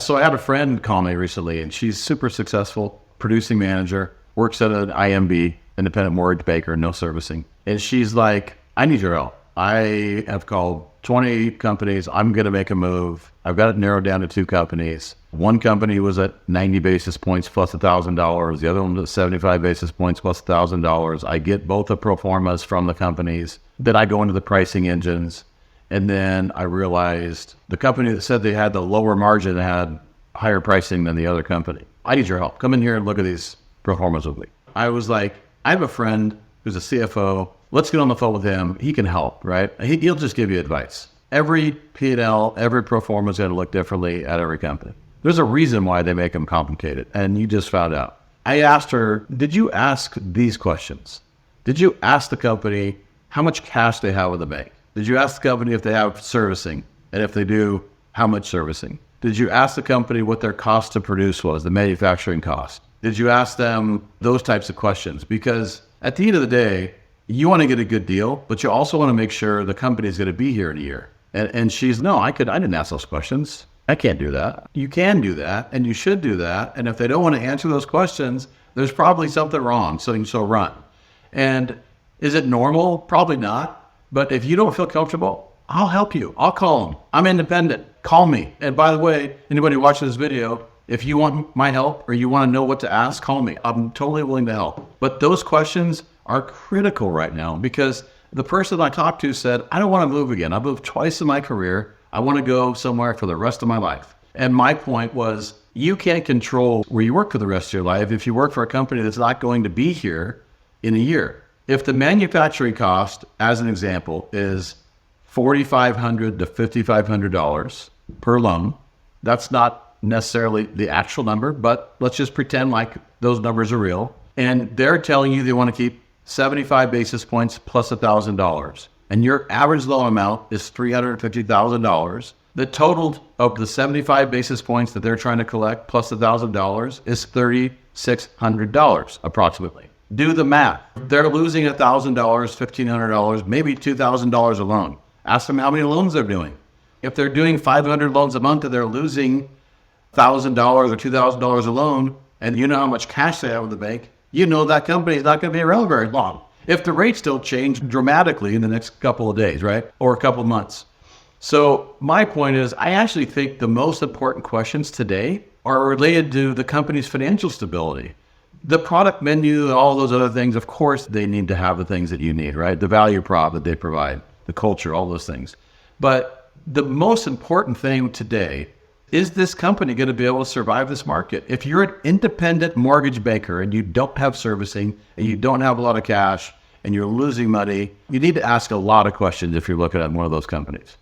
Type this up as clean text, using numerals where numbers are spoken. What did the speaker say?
So I had a friend call me recently, and she's super successful, producing manager, works at an IMB, independent mortgage banker, no servicing. And she's like, I need your help. I have called 20 companies. I'm going to make a move. I've got it narrowed down to 2 companies. One company was at 90 basis points plus $1,000. The other one was at 75 basis points plus $1,000. I get both the pro formas from the companies. Then I go into the pricing engines. And then I realized the company that said they had the lower margin had higher pricing than the other company. I need your help. Come in here and look at these pro formas with me. I was like, I have a friend who's a CFO. Let's get on the phone with him. He can help, right? He'll just give you advice. Every P&L, every pro forma is going to look differently at every company. There's a reason why they make them complicated, and you just found out. I asked her, did you ask these questions? Did you ask the company how much cash they have with the bank? Did you ask the company if they have servicing? And if they do, how much servicing? Did you ask the company what their cost to produce was, the manufacturing cost? Did you ask them those types of questions? Because at the end of the day, you want to get a good deal, but you also want to make sure the company is going to be here in a year. And she's, no, I didn't ask those questions. I can't do that. You can do that, and you should do that. And if they don't want to answer those questions, there's probably something wrong. So run. And is it normal? Probably not. But if you don't feel comfortable, I'll help you. I'll call them. I'm independent. Call me. And by the way, anybody watching this video, if you want my help or you want to know what to ask, call me. I'm totally willing to help. But those questions are critical right now because the person I talked to said, I don't want to move again. I've moved twice in my career. I want to go somewhere for the rest of my life. And my point was, you can't control where you work for the rest of your life if you work for a company that's not going to be here in a year. If the manufacturing cost, as an example, is $4,500 to $5,500 per loan, that's not necessarily the actual number, but let's just pretend like those numbers are real. And they're telling you they want to keep 75 basis points plus $1,000. And your average loan amount is $350,000. The total of the 75 basis points that they're trying to collect plus $1,000 is $3,600 approximately. Do the math. They're losing $1,000, $1,500, maybe $2,000 a loan. Ask them how many loans they're doing. If they're doing 500 loans a month and they're losing $1,000 or $2,000 a loan, and you know how much cash they have in the bank, you know that company is not going to be around very long. If the rates don't change dramatically in the next couple of days, right? Or a couple of months. So my point is, I actually think the most important questions today are related to the company's financial stability. The product menu, all those other things, of course, they need to have the things that you need, right? The value prop that they provide, the culture, all those things. But the most important thing today is this company going to be able to survive this market? If you're an independent mortgage banker and you don't have servicing and you don't have a lot of cash and you're losing money, you need to ask a lot of questions if you're looking at one of those companies.